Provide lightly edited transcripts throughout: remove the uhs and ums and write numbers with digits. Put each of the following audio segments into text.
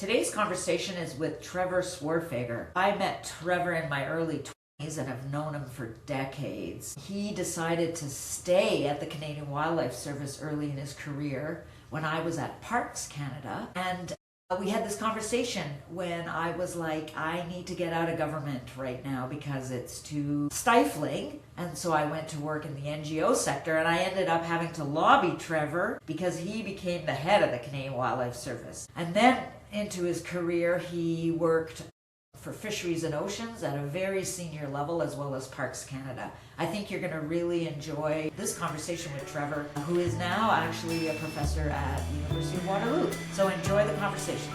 Today's conversation is with Trevor Swerdfager. I met Trevor in my early 20s and have known him for decades. He decided to stay at the Canadian Wildlife Service early in his career when I was at Parks Canada, and we had this conversation when I was like, I need to get out of government right now because it's too stifling. And so I went to work in the NGO sector, and I ended up having to lobby Trevor because he became the head of the Canadian Wildlife Service. And then into his career, he worked for Fisheries and Oceans at a very senior level, as well as Parks Canada. I think you're going to really enjoy this conversation with Trevor, who is now actually a professor at the University of Waterloo. So enjoy the conversation.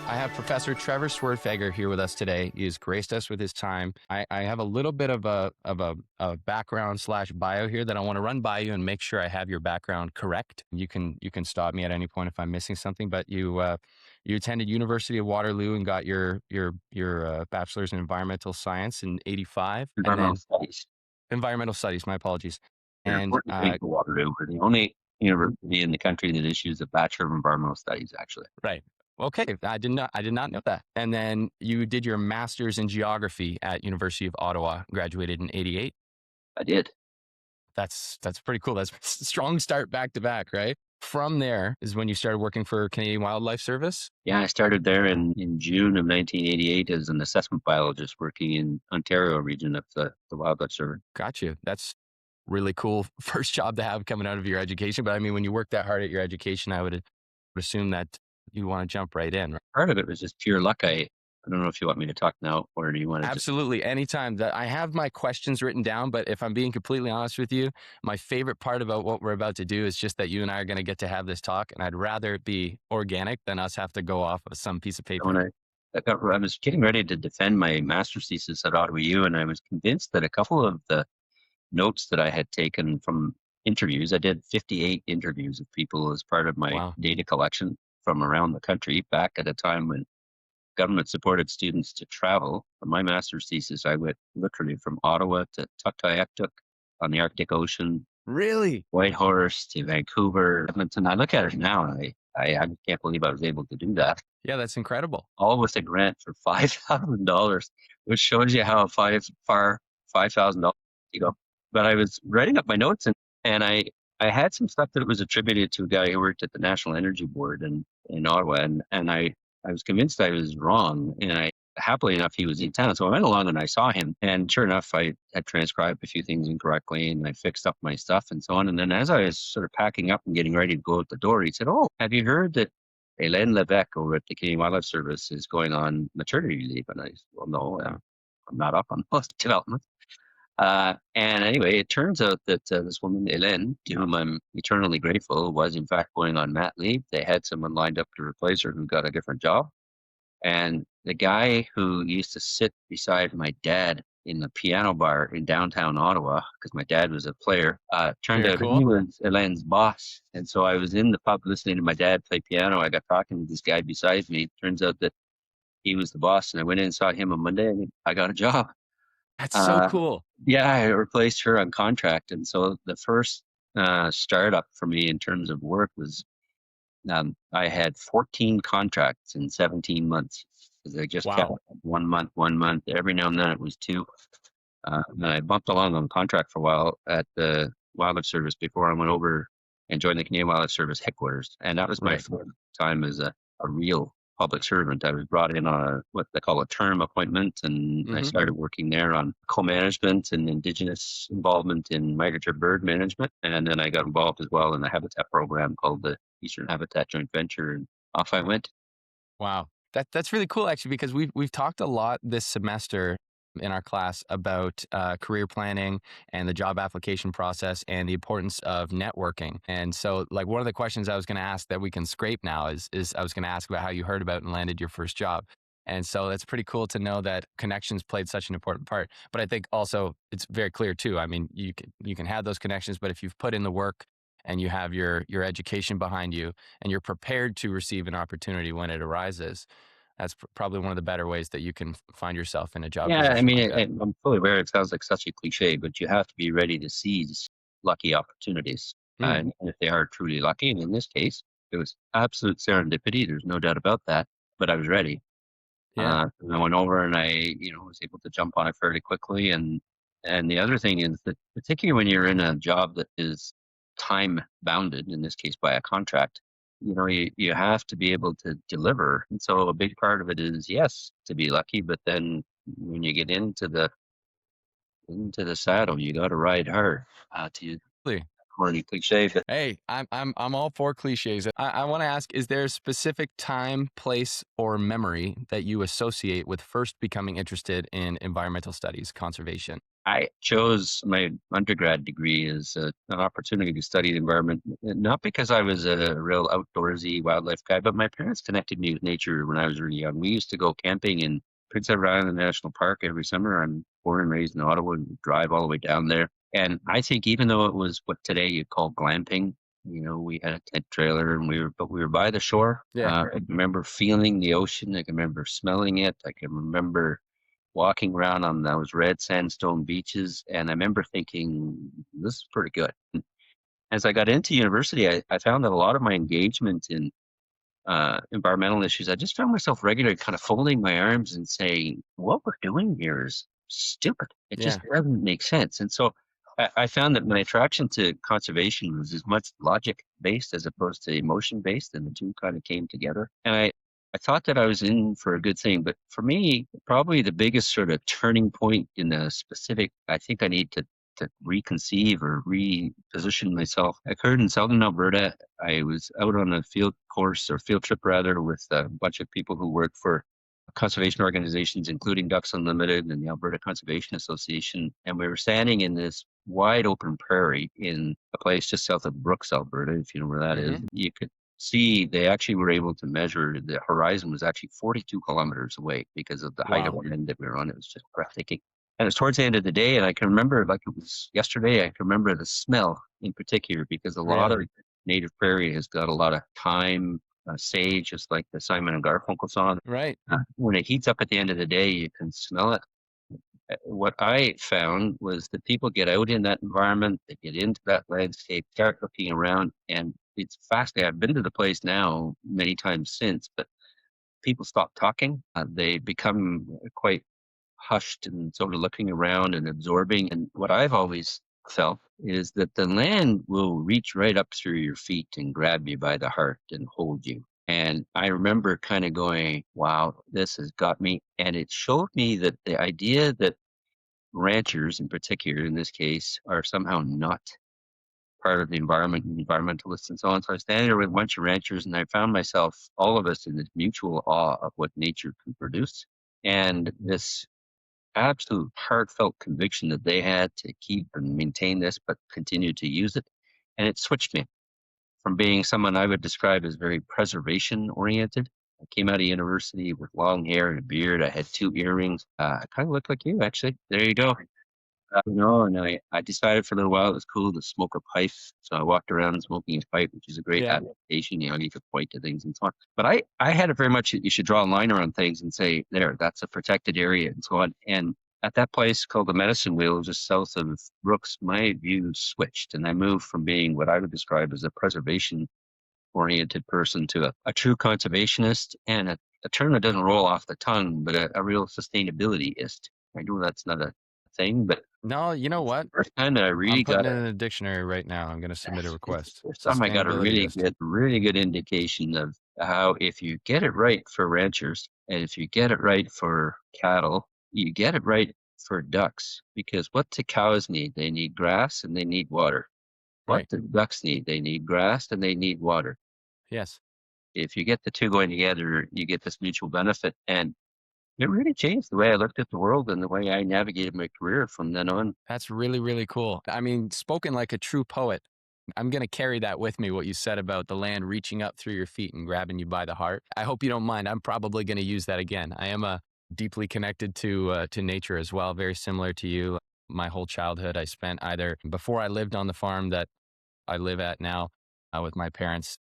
I have Professor Trevor Swerdfager here with us today. He has graced us with his time. I have a little bit of a background / bio here that I want to run by you and make sure I have your background correct. You can stop me at any point if I'm missing something. But you attended University of Waterloo and got your bachelor's in environmental science in '85. Environmental studies. Environmental studies. My apologies. They're And important thing for Waterloo. We're the only university in the country that issues a Bachelor of Environmental Studies, actually. right. Okay, I did not know that. And then you did your master's in geography at University of Ottawa, graduated in '88. I did. That's pretty cool. That's a strong start back to back, right? From there is when you started working for Canadian Wildlife Service. Yeah, I started there in June of 1988 as an assessment biologist working in Ontario region of the Wildlife Service. Got you. That's really cool first job to have coming out of your education. But I mean, when you work that hard at your education, I would assume that you want to jump right in, right? Part of it was just pure luck. I don't know if you want me to talk now or do you want to Absolutely. Anytime. That I have my questions written down, but if I'm being completely honest with you, my favorite part about what we're about to do is just that you and I are going to get to have this talk, and I'd rather it be organic than us have to go off of some piece of paper. When I was getting ready to defend my master's thesis at Ottawa U, and I was convinced that a couple of the notes that I had taken from interviews, I did 58 interviews of people as part of my data collection from around the country back at a time when government supported students to travel. For my master's thesis, I went literally from Ottawa to Tuktoyaktuk on the Arctic Ocean. Really? Whitehorse to Vancouver. And I look at it now and I can't believe I was able to do that. Yeah, that's incredible. All with a grant for $5,000, which shows you how far $5,000 you go. But I was writing up my notes and I had some stuff that was attributed to a guy who worked at the National Energy Board in Ottawa, and I was convinced I was wrong. And happily enough, he was in town, so I went along and I saw him. And sure enough, I had transcribed a few things incorrectly, and I fixed up my stuff and so on. And then as I was sort of packing up and getting ready to go out the door, he said, "Oh, have you heard that Hélène Lévesque over at the Canadian Wildlife Service is going on maternity leave?" And I said, "Well, no, I'm not up on those developments." And anyway, it turns out that this woman, Hélène, to whom I'm eternally grateful, was in fact going on mat leave. They had someone lined up to replace her who got a different job. And the guy who used to sit beside my dad in the piano bar in downtown Ottawa, because my dad was a player, turned out he was Hélène's boss. And so I was in the pub listening to my dad play piano. I got talking to this guy beside me. Turns out that he was the boss. And I went in and saw him on Monday, and I got a job. That's so cool. Yeah, I replaced her on contract. And so the first startup for me in terms of work was I had 14 contracts in 17 months because I just kept 1 month. Every now and then it was 2. And I bumped along on contract for a while at the Wildlife Service before I went over and joined the Canadian Wildlife Service headquarters. And that was my first time as a real public servant. I was brought in on what they call a term appointment, and I started working there on co-management and Indigenous involvement in migratory bird management. And then I got involved as well in a habitat program called the Eastern Habitat Joint Venture, and off I went. Wow. That's really cool, actually, because we've talked a lot this semester in our class about career planning and the job application process and the importance of networking. And so, like, one of the questions I was going to ask that we can scrape now is I was going to ask about how you heard about and landed your first job. And so it's pretty cool to know that connections played such an important part. But I think also it's very clear too. I mean, you can have those connections, but if you've put in the work and you have your education behind you and you're prepared to receive an opportunity when it arises, That's probably one of the better ways that you can find yourself in a job Yeah, I position mean, like that. I'm fully aware it sounds like such a cliche, but you have to be ready to seize lucky opportunities. Mm, And if they are truly lucky, and in this case, it was absolute serendipity. There's no doubt about that. But I was ready. yeah, And I went over and was able to jump on it fairly quickly. And the other thing is that particularly when you're in a job that is time bounded, in this case by a contract, you have to be able to deliver. And so a big part of it is yes, to be lucky, but then when you get into the saddle, you got to ride hard. To use really. a corny cliche, but Hey, I'm all for cliches. I want to ask, is there a specific time, place, or memory that you associate with first becoming interested in environmental studies, conservation? I chose my undergrad degree as an opportunity to study the environment, not because I was a real outdoorsy wildlife guy, but my parents connected me with nature when I was really young. We used to go camping in Prince Edward Island National Park every summer. I'm born and raised in Ottawa and drive all the way down there. And I think even though it was what today you'd call glamping, we had a tent trailer and we were by the shore. Yeah. I remember feeling the ocean. I can remember smelling it. I can remember walking around on those red sandstone beaches. And I remember thinking, this is pretty good. As I got into university, I found that a lot of my engagement in environmental issues, I just found myself regularly kind of folding my arms and saying, what we're doing here is stupid. It Yeah. just doesn't make sense. And so I found that my attraction to conservation was as much logic based as opposed to emotion based, and the two kind of came together. And I thought that I was in for a good thing. But for me, probably the biggest sort of turning point in a specific, I think I need to reconceive or reposition myself occurred in southern Alberta. I was out on a field course or field trip rather with a bunch of people who work for conservation organizations, including Ducks Unlimited and the Alberta Conservation Association. And we were standing in this wide open prairie in a place just south of Brooks, Alberta, if you know where that is. You could see they actually were able to measure the horizon was actually 42 kilometers away because of the height of Wow. wind that we were on. It was just breathtaking. And it was towards the end of the day, and I can remember like it was yesterday. I can remember the smell in particular because a lot of Really? native prairie has got a lot of thyme, sage, just like the Simon and Garfunkel song. Right. When it heats up at the end of the day, you can smell it. What I found was that people get out in that environment, they get into that landscape, start looking around, and it's fascinating. I've been to the place now many times since, but people stop talking. They become quite hushed and sort of looking around and absorbing. And what I've always felt is that the land will reach right up through your feet and grab you by the heart and hold you. And I remember kind of going, wow, this has got me. And it showed me that the idea that ranchers in particular, in this case, are somehow not part of the environment and environmentalists and so on. So I was standing there with a bunch of ranchers and I found myself, all of us in this mutual awe of what nature can produce. And this absolute heartfelt conviction that they had to keep and maintain this, but continue to use it. And it switched me from being someone I would describe as very preservation oriented. I came out of university with long hair and a beard. I had two earrings. I kind of looked like you, actually. There you go. And I decided for a little while it was cool to smoke a pipe. So I walked around smoking a pipe, which is a great Yeah. adaptation. You could point to things and so on. But I had it very much that you should draw a line around things and say, there, that's a protected area and so on. And at that place called the Medicine Wheel, just south of Brooks, my view switched. And I moved from being what I would describe as a preservation oriented person to a true conservationist and a term that doesn't roll off the tongue, but a real sustainabilityist. I know that's not a thing, but No, you know what? first time that I I'm really putting got it in a dictionary right now. I'm going to submit a request. first time I got a Sustainabilityist. really good indication of how if you get it right for ranchers and if you get it right for cattle, you get it right for ducks. Because what do cows need? They need grass and they need water. What Right. do ducks need? They need grass and they need water. Yes. If you get the two going together, you get this mutual benefit. And it really changed the way I looked at the world and the way I navigated my career from then on. That's really, really cool. I mean, spoken like a true poet. I'm going to carry that with me, what you said about the land reaching up through your feet and grabbing you by the heart. I hope you don't mind. I'm probably going to use that again. I am deeply connected to nature as well, very similar to you. My whole childhood I spent either before I lived on the farm that I live at now with my parents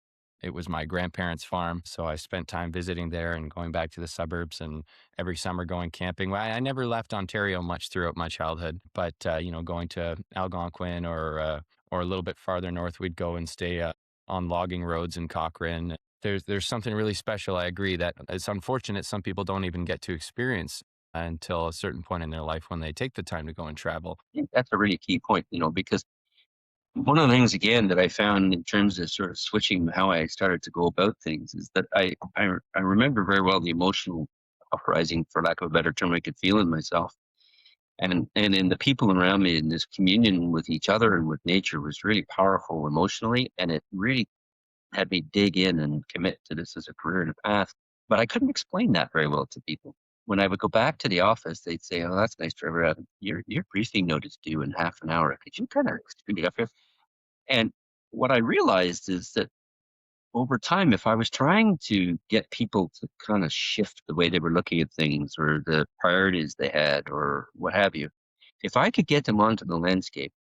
It was my grandparents' farm, so I spent time visiting there and going back to the suburbs, and every summer going camping. Well, I never left Ontario much throughout my childhood, but going to Algonquin or a little bit farther north, we'd go and stay on logging roads in Cochrane. There's something really special. I agree that it's unfortunate some people don't even get to experience until a certain point in their life when they take the time to go and travel. I think that's a really key point, because one of the things again that I found in terms of sort of switching how I started to go about things is that I remember very well the emotional uprising, for lack of a better term, I could feel in myself. And in the people around me, in this communion with each other and with nature was really powerful emotionally, and it really had me dig in and commit to this as a career and a path. But I couldn't explain that very well to people. When I would go back to the office, they'd say, "Oh, that's nice, Trevor. Your briefing note is due in half an hour. Could you kind of speed it up here?" And what I realized is that over time, if I was trying to get people to kind of shift the way they were looking at things or the priorities they had or what have you, if I could get them onto the landscape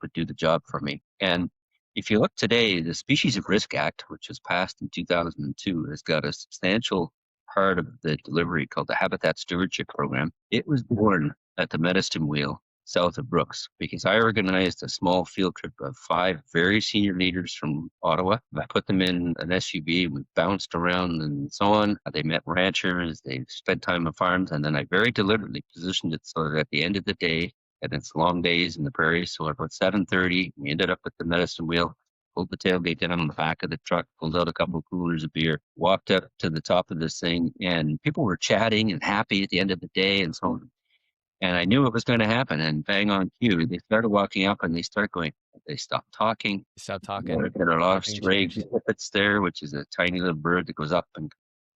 would do the job for me. And if you look today, the Species of Risk Act, which was passed in 2002, has got a substantial part of the delivery called the Habitat Stewardship Program. It was born at the Medicine Wheel south of Brooks because I organized a small field trip of 5 very senior leaders from Ottawa. I put them in an SUV, we bounced around and so on. They met ranchers, they spent time on farms, and then I very deliberately positioned it so that at the end of the day, and it's long days in the prairies, so about 7:30, we ended up at the Medicine Wheel, pulled the tailgate down on the back of the truck, pulled out a couple of coolers of beer, walked up to the top of this thing, and people were chatting and happy at the end of the day and so on. And I knew it was going to happen. And bang on cue, they started walking up and they start going, they stopped talking. Stop There talking. are a lot of Nothing stray changed. whippets there, which is a tiny little bird that goes up and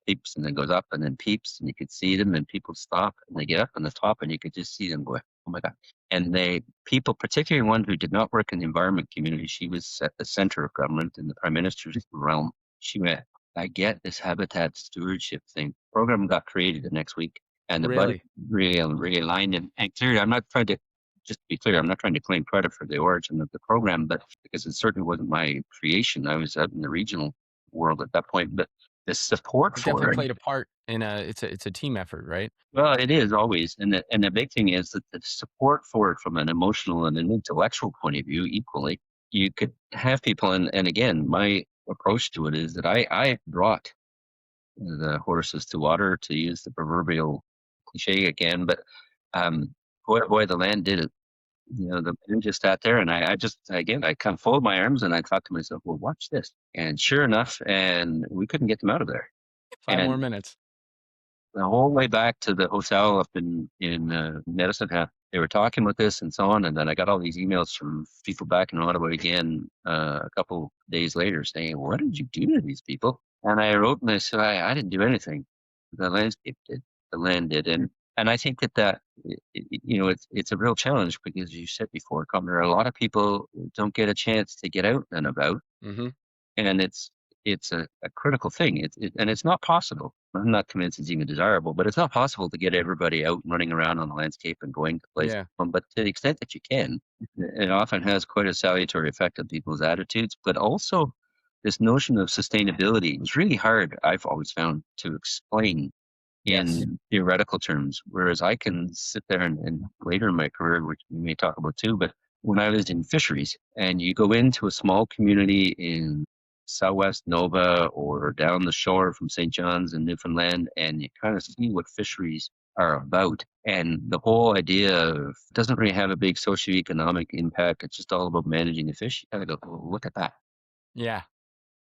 peeps and then goes up and then peeps. And you could see them and people stop and they get up on the top and you could just see them go, oh my God. And people, particularly one who did not work in the environment community, she was at the center of government in the prime minister's realm. She went, I get this habitat stewardship thing. Program got created the next week and the budget Really? really aligned. And clearly, just to be clear, I'm not trying to claim credit for the origin of the program, but because it certainly wasn't my creation. I was out in the regional world at that point, but the support It for definitely it, played a part in it's a team effort, right? well, it is always. And the big thing is that the support for it from an emotional and an intellectual point of view, equally, you could have people. And again, my approach to it is that I brought the horses to water, to use the proverbial cliche again, but boy, oh boy, the land did it. The man just sat there, and I just, again, I kind of folded my arms and I thought to myself, well, watch this. And sure enough, and we couldn't get them out of there. 5 more And minutes. the whole way back to the hotel up in Medicine Hat, they were talking about this and so on. And then I got all these emails from people back in Ottawa again a couple days later saying, "What did you do to these people?" And I wrote and I said, "I didn't do anything. The landscape did. The land did." And I think it's a real challenge because, as you said before, Connor, a lot of people don't get a chance to get out and about, Hmm. and it's a critical thing. And it's not possible. I'm not convinced it's even desirable, but it's not possible to get everybody out and running around on the landscape and going to places. Yeah. But to the extent that you can, it often has quite a salutary effect on people's attitudes. But also, this notion of sustainability is really hard, I've always found, to explain Yes. in theoretical terms, whereas I can sit there and later in my career, which we may talk about too, but when I was in fisheries and you go into a small community in Southwest Nova or down the shore from St. John's in Newfoundland, and you kind of see what fisheries are about. And the whole idea of doesn't really have a big socioeconomic impact. It's just all about managing the fish. You kind of go, oh, look at that. Yeah.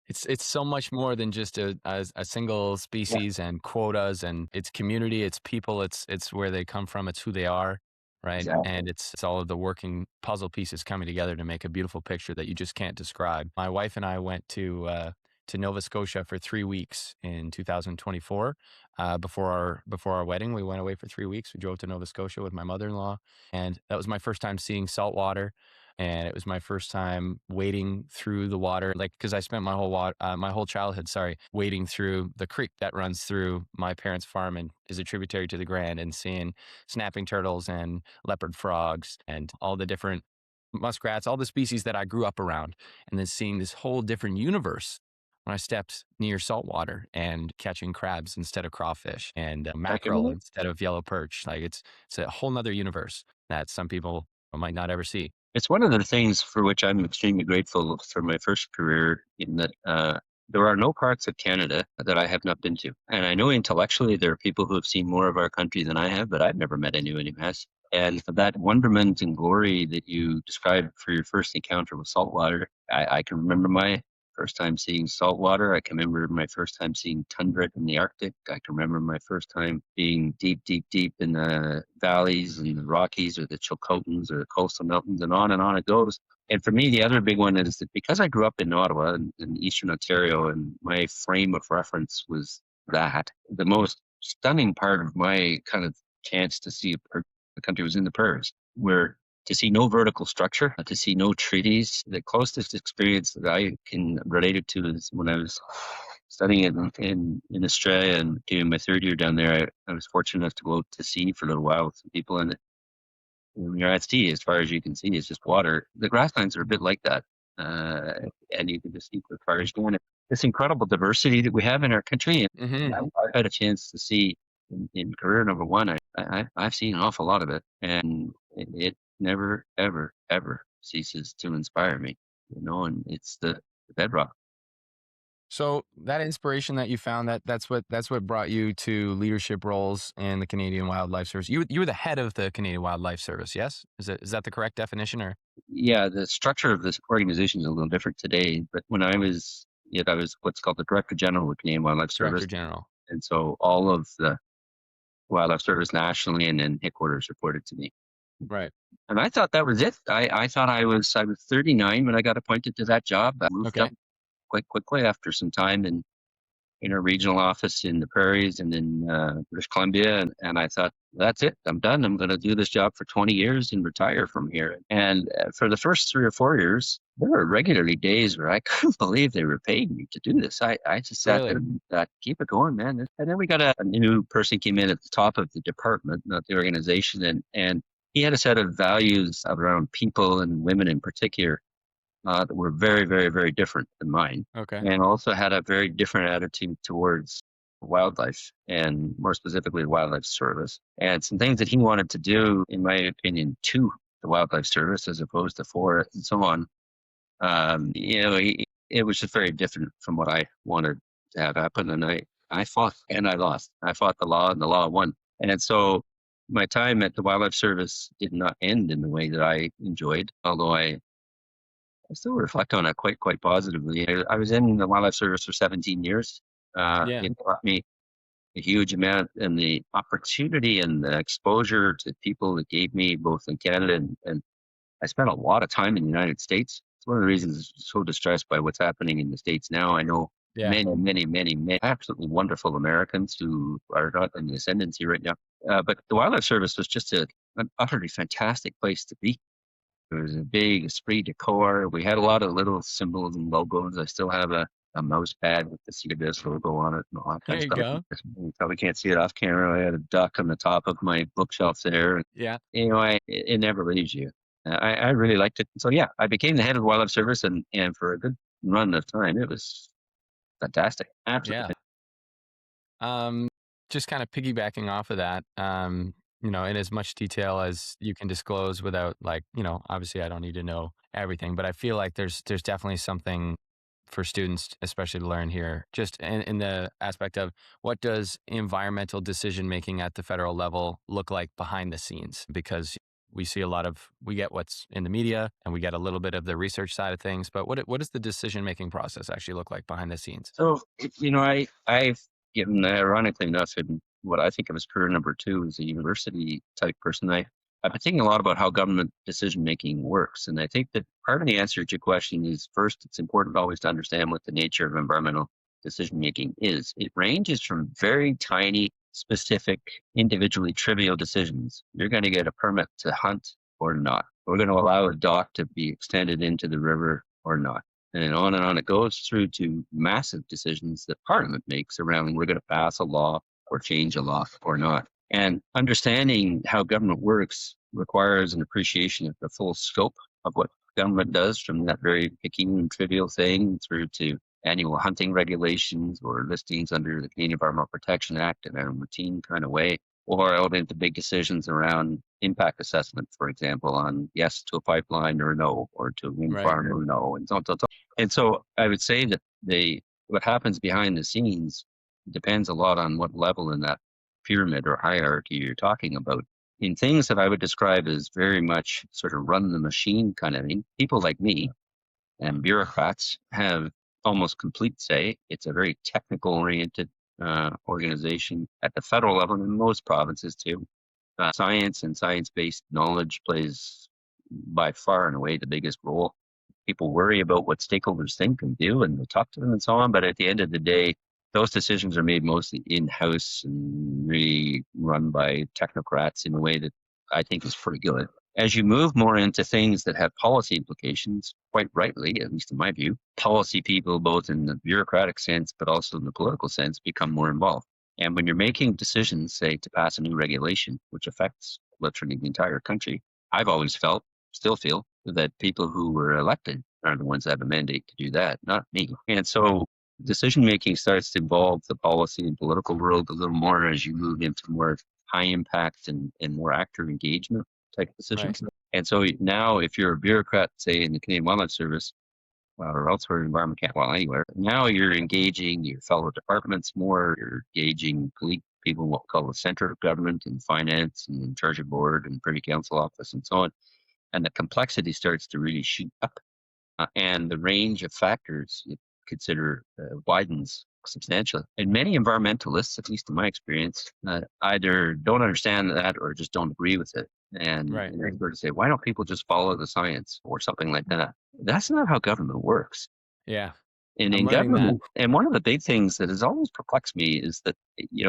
It's so much more than just a single Yeah, species and quotas, and it's community, it's people, it's where they come from, it's who they are, right? exactly. And it's all of the working puzzle pieces coming together to make a beautiful picture that you just can't describe. My wife and I went to Nova Scotia for 3 weeks in 2024. Before our wedding, we went away for 3 weeks. We drove to Nova Scotia with my mother-in-law, and that was my first time seeing salt water. And it was my first time wading through the water, like because I spent my whole childhood, sorry, wading through the creek that runs through my parents' farm and is a tributary to the Grand, and seeing snapping turtles and leopard frogs and all the different muskrats, all the species that I grew up around, and then seeing this whole different universe when I stepped near saltwater and catching crabs instead of crawfish and I can mackerel relate. instead of yellow perch. Like it's a whole nother universe that some people might not ever see. It's one of the things for which I'm extremely grateful for my first career, in that there are no parts of Canada that I have not been to. And I know intellectually there are people who have seen more of our country than I have, but I've never met anyone who has. And that wonderment and glory that you described for your first encounter with saltwater, I can remember my first time seeing saltwater. I can remember my first time seeing tundra in the Arctic. I can remember my first time being deep, deep, deep in the valleys and the Rockies or the Chilcotins or the coastal mountains, and on it goes. And for me, the other big one is that because I grew up in Ottawa and in Eastern Ontario, and my frame of reference was that, the most stunning part of my kind of chance to see the country was in the prairies, where to see no vertical structure, to see no treaties. The closest experience that I can relate it to is when I was studying in Australia and doing my third year down there. I was fortunate enough to go out to sea for a little while with some people, and when you're at sea, as far as you can see, it's just water. The grasslands are a bit like that, and you can just see as far as going. This incredible diversity that we have in our country, and Hmm. I've had a chance to see in career number one. I've seen an awful lot of it, and it never, ever, ever ceases to inspire me. And it's the bedrock. So that inspiration that you found, that's what brought you to leadership roles in the Canadian Wildlife Service. You were the head of the Canadian Wildlife Service, yes? Is that the correct definition, or Yeah, the structure of this organization is a little different today, but when I was what's called the Director General of the Canadian Wildlife Director Service, General? and so all of the Wildlife Service nationally and then headquarters reported to me. Right. And I thought that was it. I thought I was 39 when I got appointed to that job. I moved Okay. up quite quickly after some time in a regional office in the prairies and in British Columbia. And I thought, that's it. I'm done. I'm going to do this job for 20 years and retire from here. And for the first 3 or 4 years, there were regularly days where I couldn't believe they were paying me to do this. I just sat there Really? and thought, keep it going, man. And then we got a new person came in at the top of the department, not the organization. And he had a set of values around people and women in particular that were very, very, very different than mine, Okay. and also had a very different attitude towards wildlife and more specifically the wildlife service, and some things that he wanted to do, in my opinion, to the wildlife service as opposed to for it and so on. It was just very different from what I wanted to have happen. And I fought and I lost. I fought the law and the law won. And so my time at the wildlife service did not end in the way that I enjoyed, although I still reflect on it quite positively. I was in the wildlife service for 17 years. Yeah. It taught me a huge amount, and the opportunity and the exposure to people that gave me both in Canada and I spent a lot of time in the United States. It's one of the reasons I'm so distressed by what's happening in the States now. I know Yeah. many, many, many, many absolutely wonderful Americans who are not in the ascendancy right now. But the wildlife service was just an utterly fantastic place to be. There was a big esprit de corps. We had a lot of little symbols and logos. I still have a mouse pad with the CWS logo on it and all that kind There of you stuff. go. You probably can't see it off camera. I had a duck on the top of my bookshelf there. Yeah. It never leaves you. I really liked it. So yeah, I became the head of the wildlife service, and for a good run of time, it was fantastic. Absolutely. Yeah. Um, just kind of piggybacking off of that, in as much detail as you can disclose without, like, obviously I don't need to know everything, but I feel like there's definitely something for students, especially to learn here, just in the aspect of what does environmental decision making at the federal level look like behind the scenes? Because we get what's in the media and we get a little bit of the research side of things, but what does the decision making process actually look like behind the scenes? So I've given, ironically enough, in what I think of as career number two as a university type person. I've been thinking a lot about how government decision making works, and I think that part of the answer to your question is, first, it's important always to understand what the nature of environmental decision making is. It ranges from very tiny, specific, individually trivial decisions. You're going to get a permit to hunt or not. We're going to allow a dock to be extended into the river or not, and on it goes through to massive decisions that Parliament makes around, we're going to pass a law or change a law or not. And understanding how government works requires an appreciation of the full scope of what government does, from that very picky and trivial thing through to annual hunting regulations or listings under the Canadian Environmental Protection Act in a routine kind of way, or out into big decisions around impact assessment, for example, on yes to a pipeline or no, or to a wind Right. farm or no, and so on. And so I would say that what happens behind the scenes depends a lot on what level in that pyramid or hierarchy you're talking about. In things that I would describe as very much sort of run the machine kind of thing, people like me and bureaucrats have almost complete say. It's a very technical oriented organization at the federal level in most provinces too. Science and science-based knowledge plays by far and away the biggest role. People worry about what stakeholders think and do, and they talk to them and so on. But at the end of the day, those decisions are made mostly in-house and really run by technocrats in a way that I think is pretty good. As you move more into things that have policy implications, quite rightly, at least in my view, policy people, both in the bureaucratic sense, but also in the political sense, become more involved. And when you're making decisions, say, to pass a new regulation, which affects literally the entire country, I've always felt, still feel, that people who were elected are the ones that have a mandate to do that, not me. And so decision making starts to involve the policy and political world a little more as you move into more high impact and more active engagement type decisions. Right. And so now, if you're a bureaucrat, say in the Canadian Wildlife Service, or elsewhere in Environment Canada, well, anywhere, now you're engaging your fellow departments more, you're engaging people in what we call the center of government and finance and in charge of board and privy council office and so on. And the complexity starts to really shoot up. And the range of factors you consider widens substantially. And many environmentalists, at least in my experience, either don't understand that or just don't agree with it. And they're going to say, why don't people just follow the science or something like that? That's not how government works. Yeah. And in government, and one of the big things that has always perplexed me is that,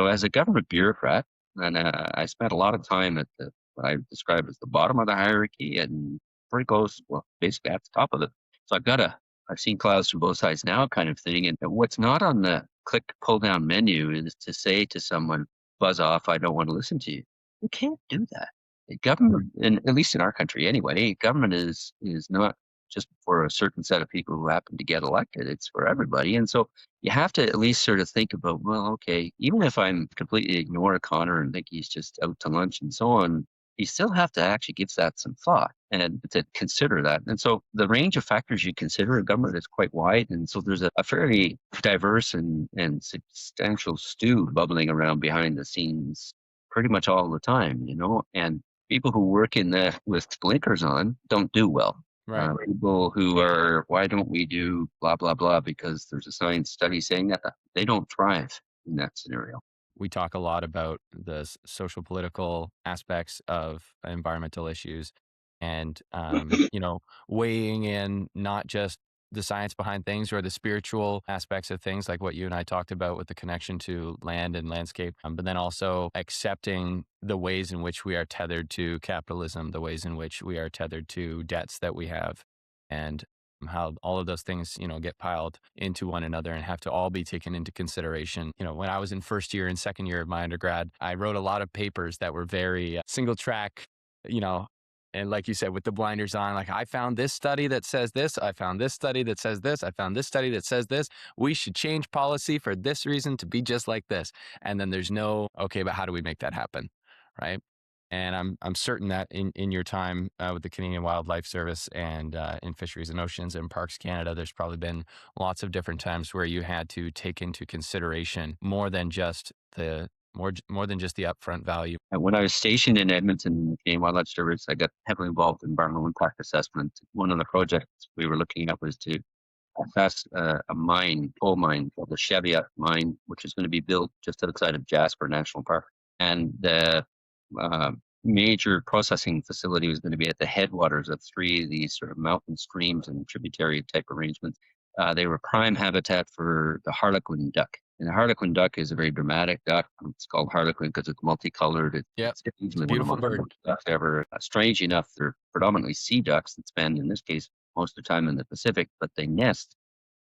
as a government bureaucrat, and I spent a lot of time at what I describe as the bottom of the hierarchy and pretty close, well, basically at the top of it. So I've seen clouds from both sides now kind of thing. And what's not on the click pull down menu is to say to someone, buzz off, I don't want to listen to you. You can't do that. Government, and at least in our country anyway, government is not just for a certain set of people who happen to get elected. It's for everybody. And so you have to at least sort of think about, well, okay, even if I'm completely ignore Connor and think he's just out to lunch and so on, you still have to actually give that some thought and to consider that. And so the range of factors you consider in government is quite wide. And so there's a fairly diverse and substantial stew bubbling around behind the scenes pretty much all the time, and people who work with blinkers on don't do well. Right. People who are, why don't we do blah, blah, blah, because there's a science study saying that, they don't thrive in that scenario. We talk a lot about the social political aspects of environmental issues and, weighing in not just the science behind things or the spiritual aspects of things like what you and I talked about with the connection to land and landscape, but then also accepting the ways in which we are tethered to capitalism, the ways in which we are tethered to debts that we have, and how all of those things, get piled into one another and have to all be taken into consideration. When I was in first year and second year of my undergrad, I wrote a lot of papers that were very single track, and like you said, with the blinders on, like I found this study that says this, I found this study that says this, I found this study that says this, we should change policy for this reason to be just like this. And then there's no, okay, but how do we make that happen? Right. And I'm certain that in your time with the Canadian Wildlife Service and in Fisheries and Oceans and Parks Canada, there's probably been lots of different times where you had to take into consideration more than just the upfront value. And when I was stationed in Edmonton, the Canadian Wildlife Service, I got heavily involved in environmental impact assessment. One of the projects we were looking at was to assess a coal mine called the Cheviot mine, which is going to be built just outside of Jasper National Park. And the major processing facility was going to be at the headwaters of three of these sort of mountain streams and tributary type arrangements. They were prime habitat for the harlequin duck. And the harlequin duck is a very dramatic duck. It's called harlequin because it's multicolored. It's a beautiful bird. Ducks ever. Strange enough, they're predominantly sea ducks that spend, in this case, most of the time in the Pacific, but they nest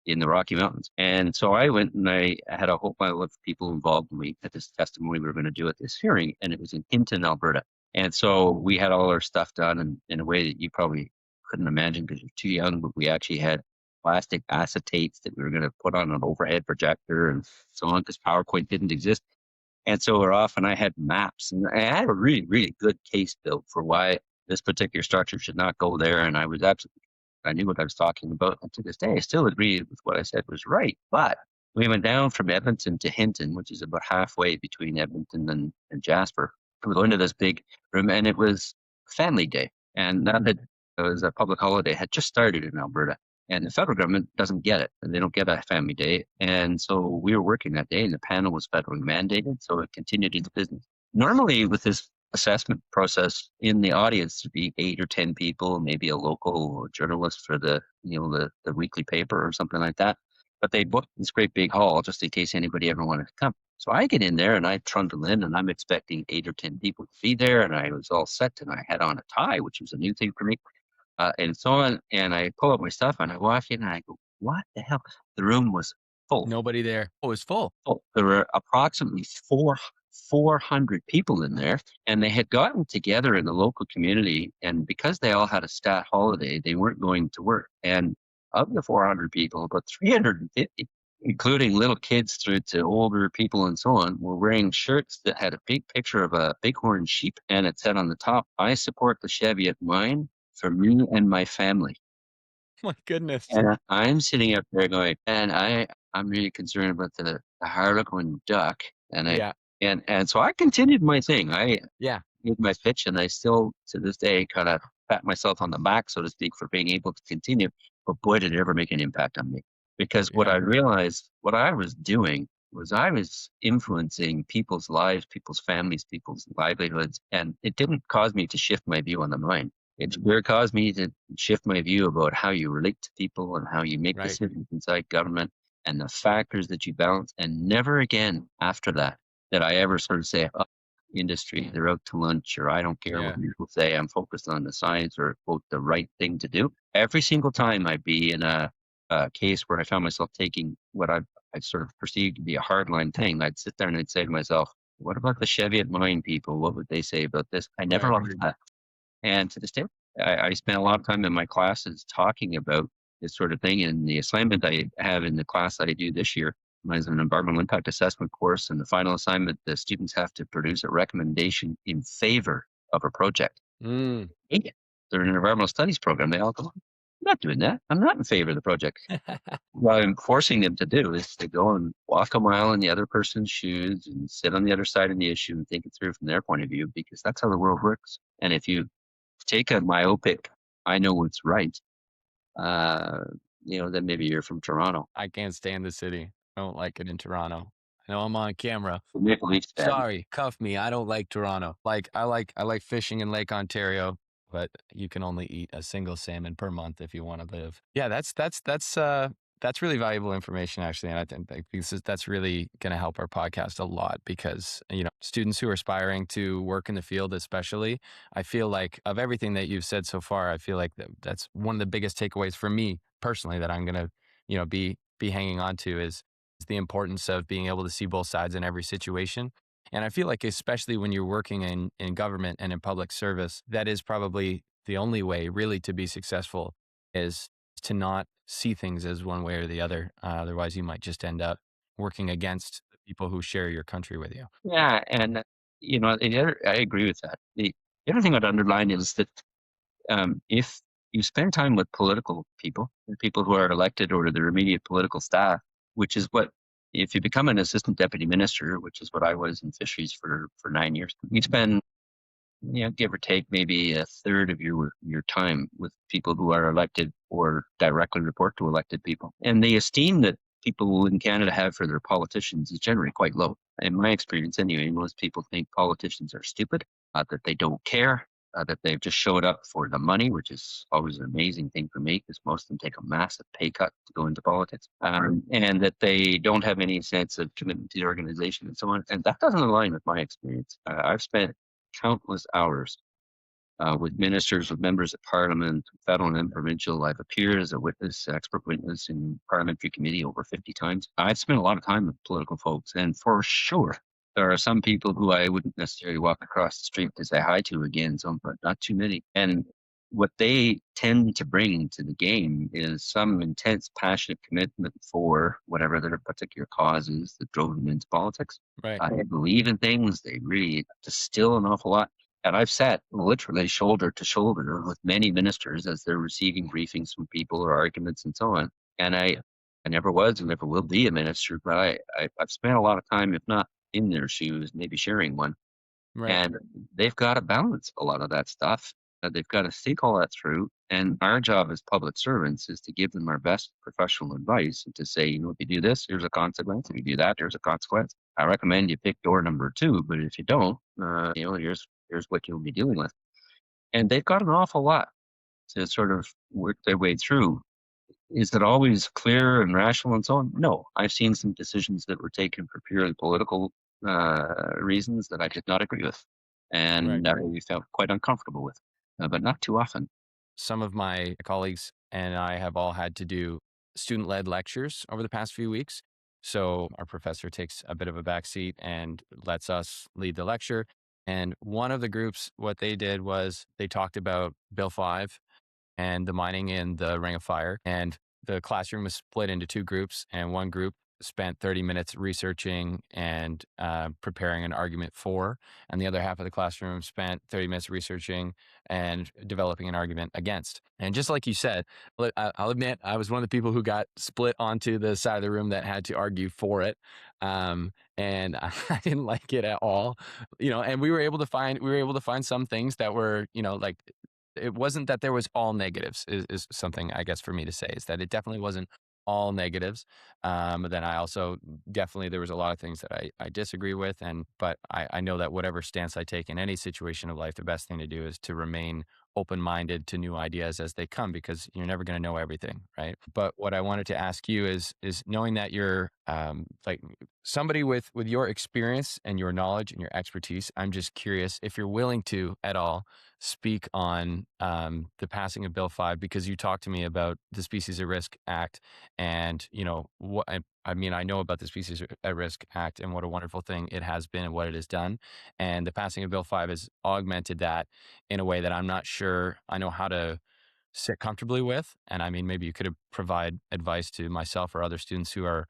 in the Rocky Mountains. And so I went and I had a whole pile of people involved, and we had this testimony we were going to do at this hearing, and it was in Hinton, Alberta. And so we had all our stuff done in a way that you probably couldn't imagine because you're too young, but we actually had plastic acetates that we were going to put on an overhead projector and so on, because PowerPoint didn't exist. And so we're off, and I had maps, and I had a really, really good case built for why this particular structure should not go there. And I knew what I was talking about. And to this day, I still agree with what I said was right. But we went down from Edmonton to Hinton, which is about halfway between Edmonton and Jasper. We go into this big room, and it was Family Day. And that it was a public holiday, had just started in Alberta. And the federal government doesn't get it. And they don't get a family day. And so we were working that day, and the panel was federally mandated. So it continued its business. Normally, with this assessment process, in the audience would be 8 or 10 people, maybe a local journalist for the weekly paper or something like that. But they booked this great big hall just in case anybody ever wanted to come. So I get in there and I trundle in, and I'm expecting 8 or 10 people to be there, and I was all set, and I had on a tie, which was a new thing for me, and so on. And I pull up my stuff, and I walk in, and I go, "What the hell?" The room was full. Nobody there. Oh, it was full. There were approximately 400 people in there, and they had gotten together in the local community. And because they all had a stat holiday, they weren't going to work. And of the 400 people, about 350, including little kids through to older people and so on, were wearing shirts that had a big picture of a bighorn sheep, and it said on the top, "I support the Cheviot mine for me and my family." My goodness. And I'm sitting up there going, and I'm really concerned about the Harlequin duck. And Yeah. and so I continued my thing. I Yeah. did my pitch, and I still to this day kind of pat myself on the back, so to speak, for being able to continue. But boy, did it ever make an impact on me. Because what Yeah. I realized, what I was doing was I was influencing people's lives, people's families, people's livelihoods, and it didn't cause me to shift my view on the mine. It caused me to shift my view about how you relate to people and how you make Right. decisions inside government and the factors that you balance. And never again after that did I ever sort of say, "Oh, industry, they're out to lunch," or "I don't care Yeah. what people say. I'm focused on the science," or quote, "the right thing to do." Every single time I'd be in a case where I found myself taking what I sort of perceived to be a hardline thing, I'd sit there and I'd say to myself, "What about the Cheviot mine people? What would they say about this?" I never Right. lost that. And to this day, I spent a lot of time in my classes talking about this sort of thing. And the assignment I have in the class that I do this year is an environmental impact assessment course. And the final assignment, the students have to produce a recommendation in favor of a project. Mm. Hate it. They're in an environmental studies program. They all go, "I'm not doing that. I'm not in favor of the project." What I'm forcing them to do is to go and walk a mile in the other person's shoes and sit on the other side of the issue and think it through from their point of view, because that's how the world works. And if you take a myopic, "I know what's right," uh, then maybe you're from Toronto. I can't stand the city. I don't like it in Toronto. I know I'm on camera. The Maple Leafs fan. Sorry, cuff me. I don't like Toronto. I like fishing in Lake Ontario, but you can only eat a single salmon per month if you want to live. Yeah, that's really valuable information, actually, and I think that's really going to help our podcast a lot, because students who are aspiring to work in the field, especially, I feel like of everything that you've said so far, I feel like that's one of the biggest takeaways for me personally that I'm going to be hanging on to is the importance of being able to see both sides in every situation. And I feel like, especially when you're working in government and in public service, that is probably the only way really to be successful, is to not see things as one way or the other. Otherwise, you might just end up working against the people who share your country with you. Yeah, and I agree with that. The other thing I'd underline is that if you spend time with political people, the people who are elected or their immediate political staff, which is what, if you become an assistant deputy minister, which is what I was in fisheries for 9 years, you spend, give or take, maybe a third of your time with people who are elected or directly report to elected people. And the esteem that people in Canada have for their politicians is generally quite low. In my experience, anyway, most people think politicians are stupid, that they don't care, that they've just showed up for the money, which is always an amazing thing for me, because most of them take a massive pay cut to go into politics, and that they don't have any sense of commitment to the organization and so on. And that doesn't align with my experience. I've spent countless hours with ministers, with members of parliament, federal and provincial. I've appeared as a witness, expert witness in parliamentary committee over 50 times. I've spent a lot of time with political folks, and for sure, there are some people who I wouldn't necessarily walk across the street to say hi to again, but not too many. And what they tend to bring to the game is some intense, passionate commitment for whatever their particular cause is that drove them into politics. Right. They believe in things. They really distill an awful lot. And I've sat literally shoulder to shoulder with many ministers as they're receiving briefings from people or arguments and so on. And I never was and never will be a minister, but I've spent a lot of time, if not in their shoes, maybe sharing one. Right. And they've got to balance a lot of that stuff. They've got to think all that through. And our job as public servants is to give them our best professional advice and to say, if you do this, here's a consequence. If you do that, there's a consequence. I recommend you pick door number 2, but if you don't, here's what you'll be dealing with. And they've got an awful lot to sort of work their way through. Is it always clear and rational and so on? No. I've seen some decisions that were taken for purely political reasons that I did not agree with and I felt quite uncomfortable with, but not too often. Some of my colleagues and I have all had to do student-led lectures over the past few weeks. So our professor takes a bit of a backseat and lets us lead the lecture. And one of the groups, what they did was they talked about Bill 5 and the mining in the Ring of Fire. And the classroom was split into 2 groups, and one group spent 30 minutes researching and preparing an argument for, and the other half of the classroom spent 30 minutes researching and developing an argument against. And just like you said, I'll admit I was one of the people who got split onto the side of the room that had to argue for it, and I didn't like it at all. And we were able to find some things that were, like, it wasn't that there was all negatives is something, I guess, for me to say, is that it definitely wasn't all negatives. Then I also definitely, there was a lot of things that I disagree with. But I know that whatever stance I take in any situation of life, the best thing to do is to remain open-minded to new ideas as they come, because you're never going to know everything, right? But what I wanted to ask you is knowing that you're like somebody with your experience and your knowledge and your expertise, I'm just curious if you're willing to at all speak on the passing of Bill 5, because you talked to me about the Species at Risk Act, and what I mean, I know about the Species at Risk Act and what a wonderful thing it has been and what it has done, and the passing of Bill 5 has augmented that in a way that I'm not sure I know how to sit comfortably with. And I mean, maybe you could provide advice to myself or other students who are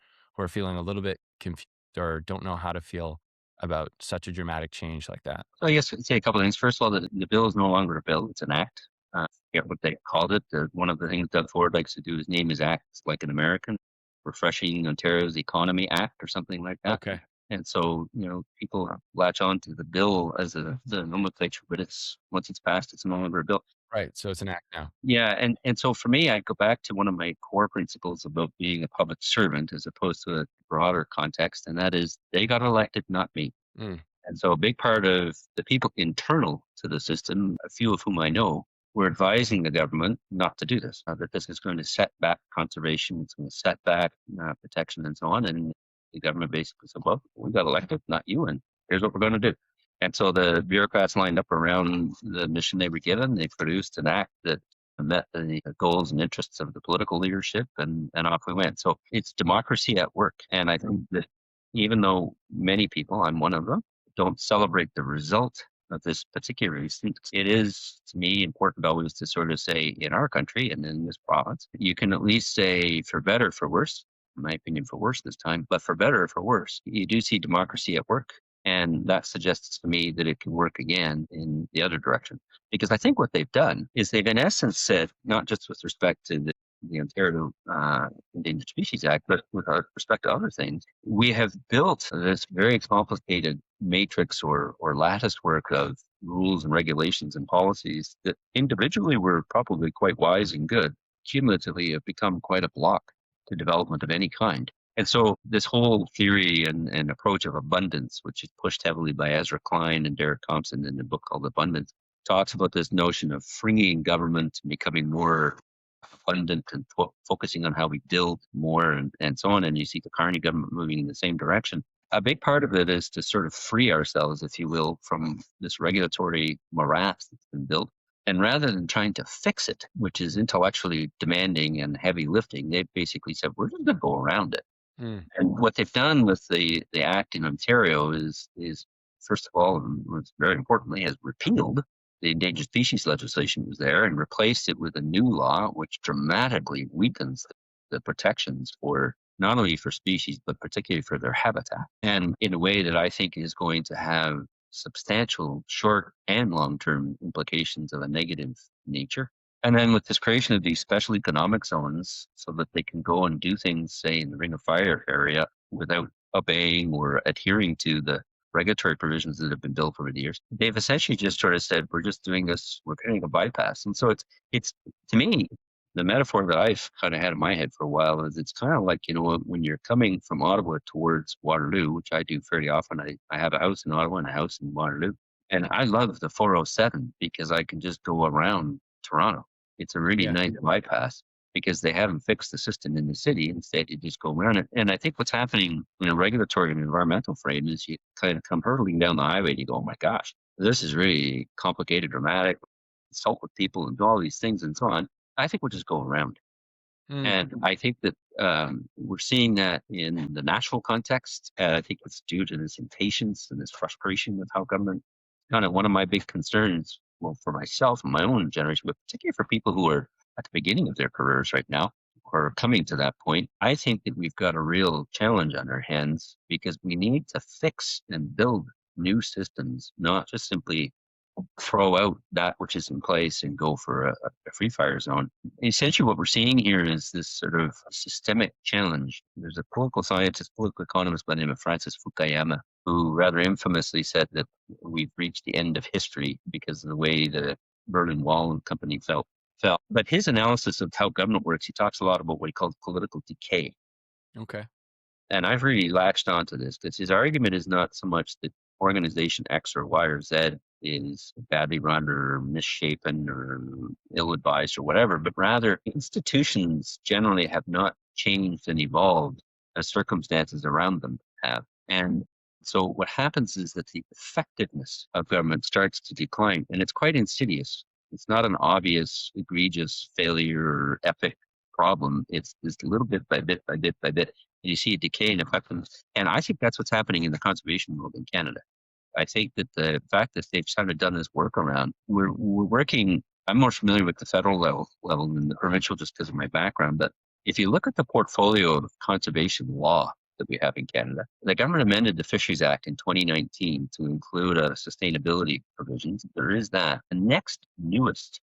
feeling a little bit confused or don't know how to feel about such a dramatic change like that. So I guess I'd say a couple of things. First of all, the bill is no longer a bill; it's an act. I forget what they called it. One of the things Doug Ford likes to do is name his acts like an American, Refreshing Ontario's Economy Act or something like that. Okay. And so, people latch on to the bill as the nomenclature, but once it's passed, it's no longer a bill. Right. So it's an act now. Yeah, and so for me, I go back to one of my core principles about being a public servant as opposed to a broader context, and that is they got elected, not me. Mm. And so a big part of the people internal to the system, a few of whom I know, were advising the government not to do this, that this is going to set back conservation, it's going to set back protection and so on. And the government basically said, well, we got elected, not you, and here's what we're going to do. And so the bureaucrats lined up around the mission they were given. They produced an act that met the goals and interests of the political leadership, and off we went. So it's democracy at work. And I think that even though many people, I'm one of them, don't celebrate the result of this particular instance, it is, to me, important always to sort of say, in our country and in this province, you can at least say, for better, for worse, in my opinion, for worse this time, but for better or for worse, you do see democracy at work. And that suggests to me that it can work again in the other direction. Because I think what they've done is they've, in essence, said, not just with respect to the Ontario Endangered Species Act, but with respect to other things, we have built this very complicated matrix or lattice work of rules and regulations and policies that individually were probably quite wise and good, cumulatively have become quite a block to development of any kind. And so this whole theory and approach of abundance, which is pushed heavily by Ezra Klein and Derek Thompson in the book called Abundance, talks about this notion of freeing government and becoming more abundant and focusing on how we build more and so on. And you see the Carney government moving in the same direction. A big part of it is to sort of free ourselves, if you will, from this regulatory morass that's been built. And rather than trying to fix it, which is intellectually demanding and heavy lifting, they basically said, we're just going to go around it. And what they've done with the act in Ontario is first of all, and very importantly, has repealed the endangered species legislation was there and replaced it with a new law, which dramatically weakens the protections for not only for species, but particularly for their habitat. And in a way that I think is going to have substantial short and long-term implications of a negative nature. And then with this creation of these special economic zones so that they can go and do things, say, in the Ring of Fire area without obeying or adhering to the regulatory provisions that have been built over the years, they've essentially just sort of said, we're just doing this, we're creating a bypass. And so it's to me, the metaphor that I've kind of had in my head for a while is it's kind of like, when you're coming from Ottawa towards Waterloo, which I do fairly often. I have a house in Ottawa and a house in Waterloo. And I love the 407 because I can just go around Toronto. It's a really nice bypass because they haven't fixed the system in the city. Instead, you just go around it. And I think what's happening in a regulatory and environmental frame is you kind of come hurtling down the highway and you go, oh my gosh, this is really complicated, dramatic, consult with people and do all these things and so on. I think we'll just go around. And I think that we're seeing that in the national context. I think it's due to this impatience and this frustration with how government, kind of one of my big concerns, well, for myself and my own generation, but particularly for people who are at the beginning of their careers right now, or coming to that point, I think that we've got a real challenge on our hands because we need to fix and build new systems, not just simply throw out that which is in place and go for a free fire zone. Essentially, what we're seeing here is this sort of systemic challenge. There's a political scientist, political economist by the name of Francis Fukuyama, who rather infamously said that we've reached the end of history because of the way the Berlin Wall and company fell. But his analysis of how government works, he talks a lot about what he calls political decay. Okay. And I've really latched onto this because his argument is not so much that organization X or Y or Z is badly run or misshapen or ill-advised or whatever, but rather institutions generally have not changed and evolved as circumstances around them have. And so what happens is that the effectiveness of government starts to decline, and it's quite insidious. It's not an obvious, egregious failure or epic problem. It's just little bit by bit by bit by bit. And you see a decay in effectiveness. And I think that's what's happening in the conservation world in Canada. I think that the fact that they've kind of done this work around, we're working, I'm more familiar with the federal level than the provincial just because of my background. But if you look at the portfolio of conservation law that we have in Canada, the government amended the Fisheries Act in 2019 to include a sustainability provisions. There is that. The next newest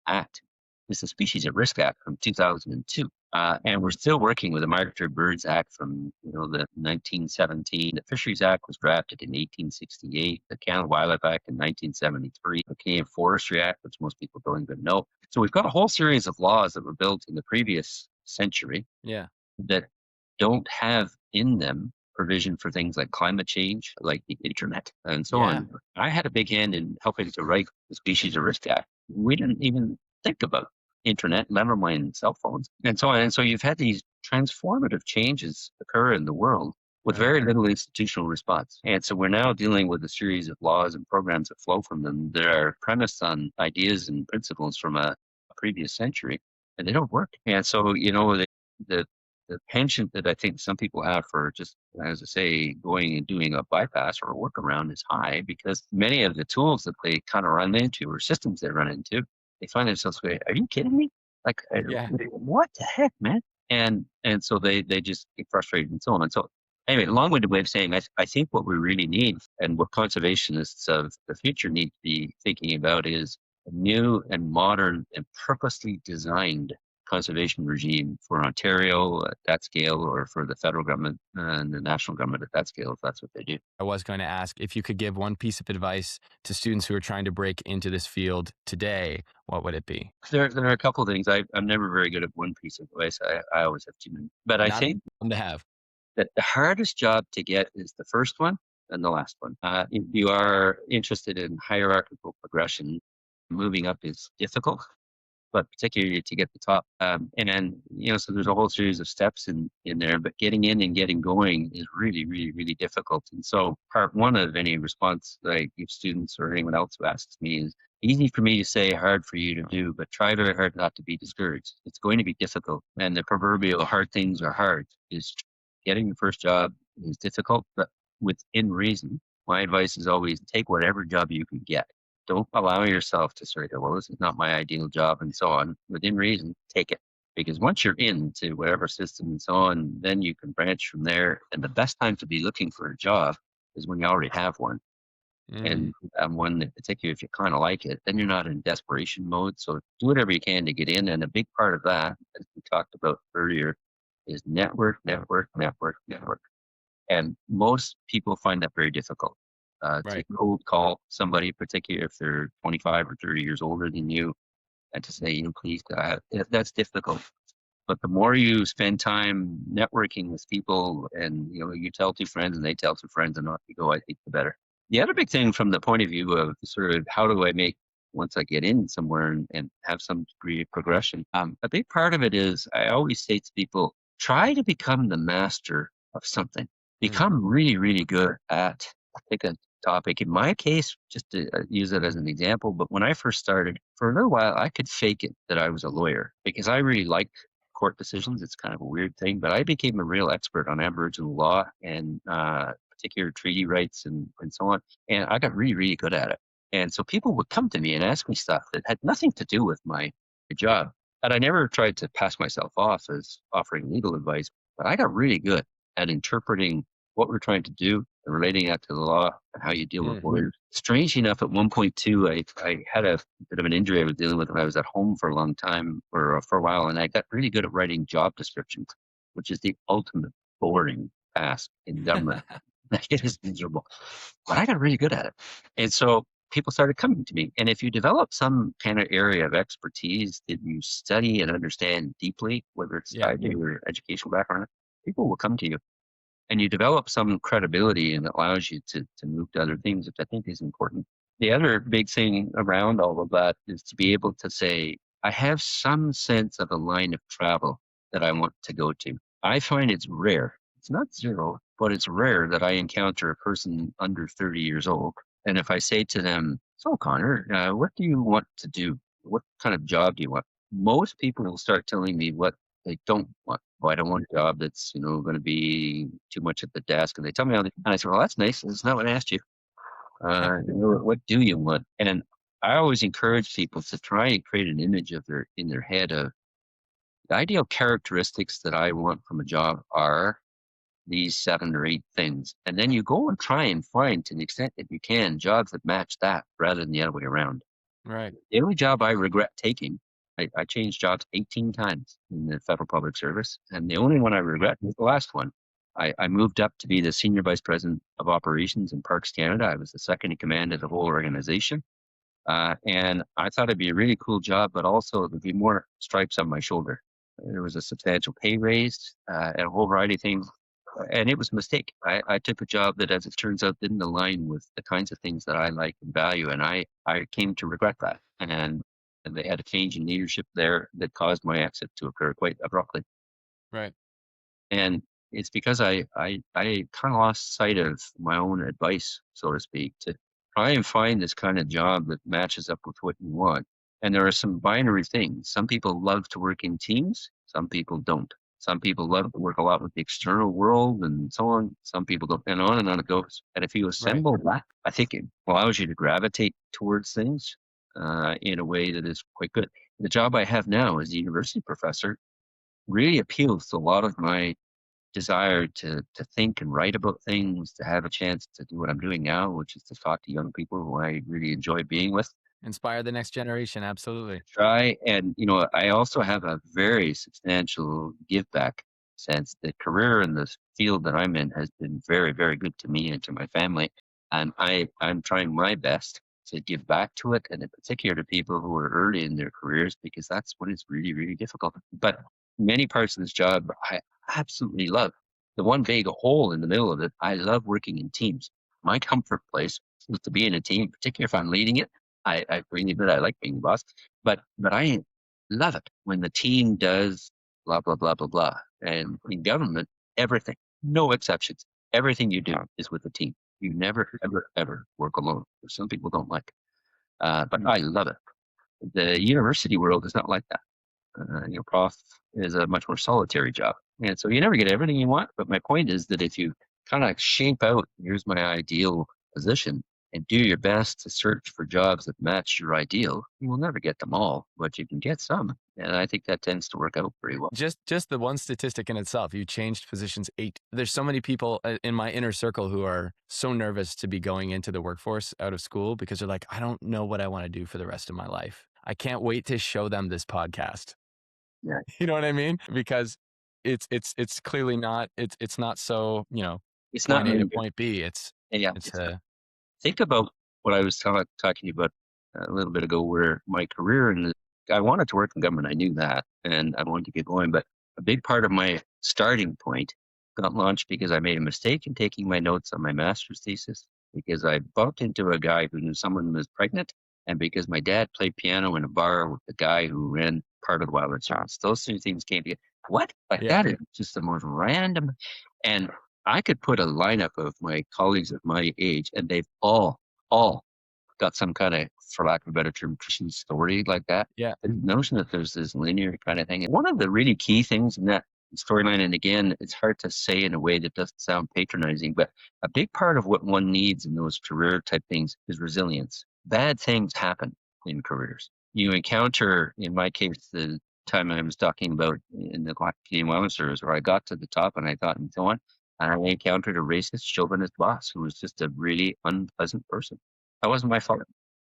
act is the Species at Risk Act from 2002. And we're still working with the Migratory Birds Act from the 1917. The Fisheries Act was drafted in 1868. The Canada Wildlife Act in 1973. The Canadian Forestry Act, which most people don't even know. So we've got a whole series of laws that were built in the previous century that don't have in them provision for things like climate change, like the internet, and so on. I had a big hand in helping to write the Species at Risk Act. We didn't even think about internet, never mind cell phones, and so on. And so you've had these transformative changes occur in the world with very little institutional response. And so we're now dealing with a series of laws and programs that flow from them that are premised on ideas and principles from a previous century, and they don't work. And so, the penchant that I think some people have for just, as I say, going and doing a bypass or a workaround is high because many of the tools that they kind of run into or systems they run into, they find themselves going, are you kidding me? Like, what the heck, man? And so they just get frustrated and so on. And so anyway, long-winded way of saying, I think what we really need and what conservationists of the future need to be thinking about is a new and modern and purposely designed conservation regime for Ontario at that scale or for the federal government and the national government at that scale, if that's what they do. I was going to ask if you could give one piece of advice to students who are trying to break into this field today, what would it be? There are a couple of things. I'm never very good at one piece of advice. I always have too many. But I think to have that the hardest job to get is the first one and the last one. If you are interested in hierarchical progression, moving up is difficult, but particularly to get the top. And then, so there's a whole series of steps in there, but getting in and getting going is really, really, really difficult. And so part one of any response that I give students or anyone else who asks me is easy for me to say, hard for you to do, but try very hard not to be discouraged. It's going to be difficult. And the proverbial hard things are hard is getting the first job is difficult, but within reason. My advice is always take whatever job you can get. Don't allow yourself to sort of go, well, this is not my ideal job and so on. Within reason, take it. Because once you're into whatever system and so on, then you can branch from there. And the best time to be looking for a job is when you already have one. Mm, And one that, particularly if you kind of like it, then you're not in desperation mode. So do whatever you can to get in. And a big part of that, as we talked about earlier, is network, network, network, network. And most people find that very difficult. To right. cold call somebody, particularly if they're 25 or 30 years older than you, and to say, please, that's difficult. But the more you spend time networking with people and, you tell two friends and they tell two friends and off you go, I think the better. The other big thing from the point of view of sort of how do I make once I get in somewhere and have some degree of progression, a big part of it is I always say to people, try to become the master of something. Mm, Become really, really good at, pick a topic. In my case, just to use it as an example, but when I first started, for a little while, I could fake it that I was a lawyer because I really liked court decisions. It's kind of a weird thing, but I became a real expert on Aboriginal law and particular treaty rights and so on. And I got really, really good at it. And so people would come to me and ask me stuff that had nothing to do with my job. And I never tried to pass myself off as offering legal advice, but I got really good at interpreting what we're trying to do and relating that to the law and how you deal with mm, lawyers. Strange enough, at one point too, I had a bit of an injury I was dealing with when I was at home for a long time or for a while, and I got really good at writing job descriptions, which is the ultimate boring task in government. It is miserable, but I got really good at it. And so people started coming to me. And if you develop some kind of area of expertise that you study and understand deeply, whether it's yeah. tied to your educational background, people will come to you and you develop some credibility and it allows you to move to other things, which I think is important. The other big thing around all of that is to be able to say, I have some sense of a line of travel that I want to go to. I find it's rare. It's not zero, but it's rare that I encounter a person under 30 years old. And if I say to them, so Connor, what do you want to do? What kind of job do you want? Most people will start telling me what they don't want. Well, I don't want a job that's, going to be too much at the desk. And they tell me, and I say, well, that's nice. That's not what I asked you. What do you want? And I always encourage people to try and create an image of in their head of the ideal characteristics that I want from a job are these 7 or 8 things. And then you go and try and find, to the extent that you can, jobs that match that rather than the other way around. Right. The only job I regret taking, I changed jobs 18 times in the federal public service, and the only one I regret was the last one. I moved up to be the senior vice president of operations in Parks Canada. I was the second in command of the whole organization. And I thought it'd be a really cool job, but also there'd be more stripes on my shoulder. There was a substantial pay raise and a whole variety of things. And it was a mistake. I took a job that, as it turns out, didn't align with the kinds of things that I like and value. And I came to regret that. And they had a change in leadership there that caused my exit to occur quite abruptly. Right. And it's because I kind of lost sight of my own advice, so to speak, to try and find this kind of job that matches up with what you want. And there are some binary things. Some people love to work in teams. Some people don't. Some people love to work a lot with the external world and so on. Some people don't, and on it goes. And if you Right. assemble that, I think it allows you to gravitate towards things in a way that is quite good. The job I have now as a university professor really appeals to a lot of my desire to think and write about things, to have a chance to do what I'm doing now, which is to talk to young people who I really enjoy being with. Inspire the next generation. Absolutely. Try and I also have a very substantial give back sense. The career in this field that I'm in has been very, very good to me and to my family, and I'm trying my best to give back to it, and in particular to people who are early in their careers, because that's when it's really, really difficult. But many parts of this job I absolutely love. The one big hole in the middle of it, I love working in teams. My comfort place is to be in a team, particularly if I'm leading it. I really admit I like being the boss, but I love it when the team does blah blah blah blah blah. And in government, everything, no exceptions, everything you do is with a team. You never ever ever work alone. Some people don't like, but I love it. The university world is not like that. Prof is a much more solitary job, and so you never get everything you want. But my point is that if you kind of shape out, here's my ideal position, and do your best to search for jobs that match your ideal. You will never get them all, but you can get some. And I think that tends to work out pretty well. Just the one statistic in itself, you changed positions 8. There's so many people in my inner circle who are so nervous to be going into the workforce out of school because they're like, I don't know what I want to do for the rest of my life. I can't wait to show them this podcast. Yeah. You know what I mean? Because it's clearly not, it's not so, It's not point A really to good. point B. It's Think about what I was talking about a little bit ago, where my career I wanted to work in government. I knew that, and I wanted to get going. But a big part of my starting point got launched because I made a mistake in taking my notes on my master's thesis, because I bumped into a guy who knew someone was pregnant, and because my dad played piano in a bar with the guy who ran part of the Wild Insurance. Those two things came together. What? Like Yeah. that is just the most random. And I could put a lineup of my colleagues of my age, and they've all got some kind of, for lack of a better term, Christian story like that. Yeah. The notion that there's this linear kind of thing. One of the really key things in that storyline, and again, it's hard to say in a way that doesn't sound patronizing, but a big part of what one needs in those career type things is resilience. Bad things happen in careers. You encounter, in my case, the time I was talking about in the Canadian Wildlife Service, where I got to the top and I thought, and so on, and I encountered a racist, chauvinist boss who was just a really unpleasant person. That wasn't my fault.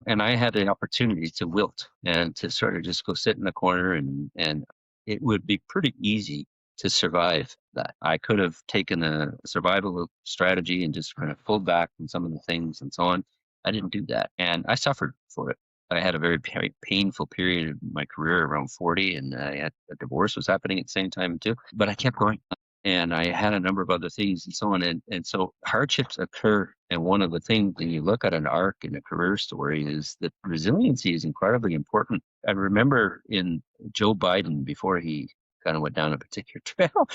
And I had the opportunity to wilt and to sort of just go sit in the corner, and it would be pretty easy to survive that. I could have taken a survival strategy and just kind of pulled back from some of the things and so on. I didn't do that, and I suffered for it. I had a very painful period of my career around 40, and I had a divorce was happening at the same time too. But I kept going, and I had a number of other things and so on. And so hardships occur. And one of the things when you look at an arc in a career story is that resiliency is incredibly important. I remember in Joe Biden, before he kind of went down a particular trail,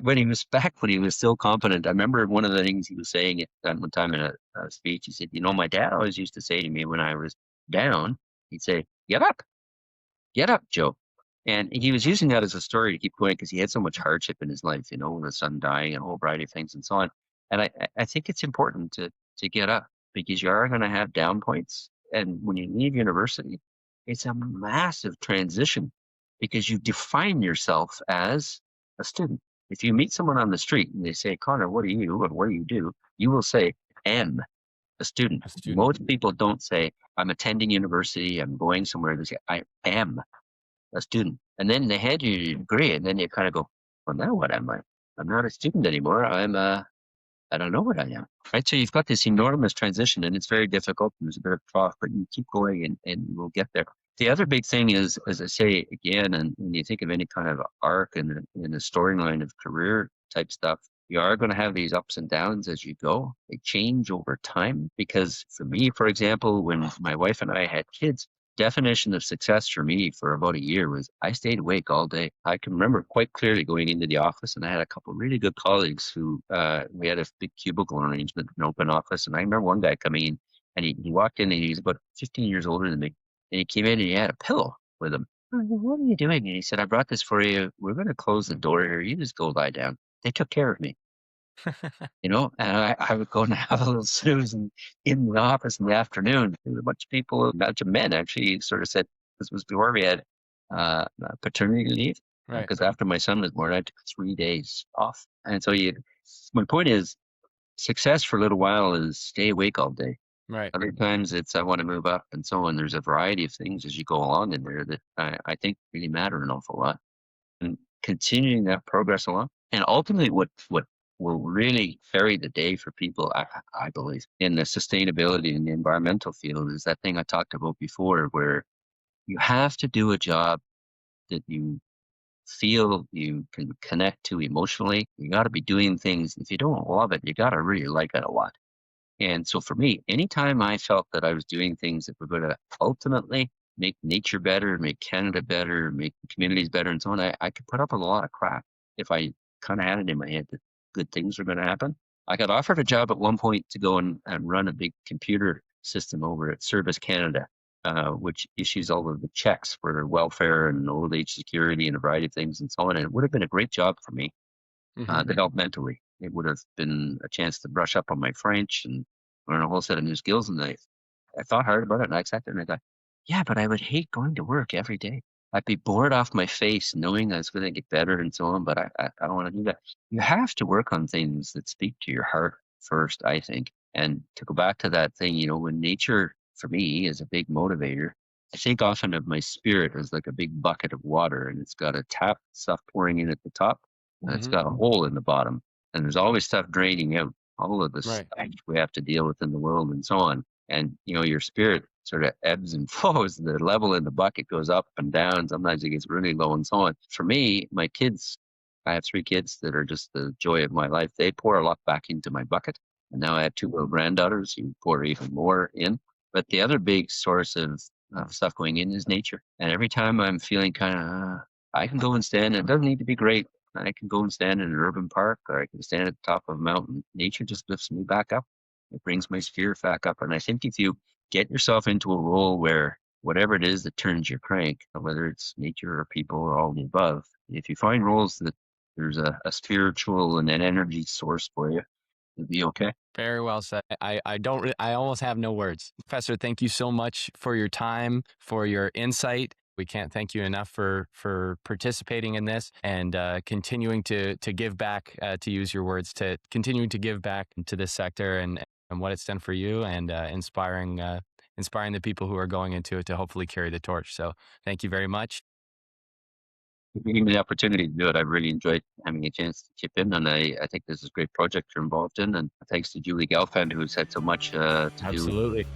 when he was back, when he was still competent, I remember one of the things he was saying at one time in a speech, he said, my dad always used to say to me when I was down, he'd say, get up, Joe. And he was using that as a story to keep going because he had so much hardship in his life, with his son dying and a whole variety of things and so on. And I think it's important to get up, because you are going to have down points. And when you leave university, it's a massive transition because you define yourself as a student. If you meet someone on the street and they say, Connor, what do you do and what do you do? You will say, am a student. Most people don't say, I'm attending university, I'm going somewhere. They say, I am a student. And then they hand you your degree, and then you kind of go, well, now what am I? I'm not a student anymore. I don't know what I am. Right. So you've got this enormous transition, and it's very difficult, and there's a bit of trough, but you keep going and we'll get there. The other big thing is, as I say again, and when you think of any kind of arc in the storyline of career type stuff, you are going to have these ups and downs as you go. They change over time, because for me, for example, when my wife and I had kids, definition of success for me for about a year was I stayed awake all day. I can remember quite clearly going into the office, and I had a couple of really good colleagues who we had a big cubicle arrangement, an open office. And I remember one guy coming in, and he walked in, and he's about 15 years older than me. And he came in and he had a pillow with him. I said, what are you doing? And he said, I brought this for you. We're going to close the door here. You just go lie down. They took care of me. And I would go and have a little snooze in the office in the afternoon. There was a bunch of people, a bunch of men actually sort of said, this was before we had paternity leave. Right. Because after my son was born, I took 3 days off. And so my point is, success for a little while is stay awake all day. Right. Other times it's I want to move up and so on. There's a variety of things as you go along in there that I think really matter an awful lot. And continuing that progress along. And ultimately what will really carry the day for people, I believe, in the sustainability and the environmental field is that thing I talked about before, where you have to do a job that you feel you can connect to emotionally. You got to be doing things. If you don't love it, you got to really like it a lot. And so for me, anytime I felt that I was doing things that were going to ultimately make nature better, make Canada better, make communities better, and so on, I could put up with a lot of crap if I kind of had it in my head that good things were going to happen. I got offered a job at one point to go and run a big computer system over at Service Canada, which issues all of the checks for welfare and old age security and a variety of things and so on. And it would have been a great job for me developmentally. It would have been a chance to brush up on my French and learn a whole set of new skills. And I thought hard about it, and I sat there and I thought, yeah, but I would hate going to work every day. I'd be bored off my face knowing I was going to get better and so on, but I don't want to do that. You have to work on things that speak to your heart first, I think. And to go back to that thing, when nature for me is a big motivator, I think often of my spirit as like a big bucket of water, and it's got a tap, stuff pouring in at the top, and it's got a hole in the bottom. And there's always stuff draining out, all of the Right. stuff we have to deal with in the world and so on. And, your spirit sort of ebbs and flows. The level in the bucket goes up and down. Sometimes it gets really low and so on. For me, my kids, I have 3 kids that are just the joy of my life. They pour a lot back into my bucket. And now I have 2 little granddaughters who pour even more in. But the other big source of stuff going in is nature. And every time I'm feeling kind of, I can go and stand, and it doesn't need to be great. I can go and stand in an urban park, or I can stand at the top of a mountain. Nature just lifts me back up. It brings my spirit back up. And I think if you get yourself into a role where whatever it is that turns your crank, whether it's nature or people or all the above, if you find roles that there's a spiritual and an energy source for you, you'll be okay. Very well said. I almost have no words. Professor, thank you so much for your time, for your insight. We can't thank you enough for participating in this and continuing to give back, to use your words, to continuing to give back to this sector and what it's done for you, and inspiring the people who are going into it to hopefully carry the torch. So thank you very much. If you give me the opportunity to do it, I've really enjoyed having a chance to chip in, and I think this is a great project you're involved in. And thanks to Julie Gelfand, who's had so much to do. Absolutely.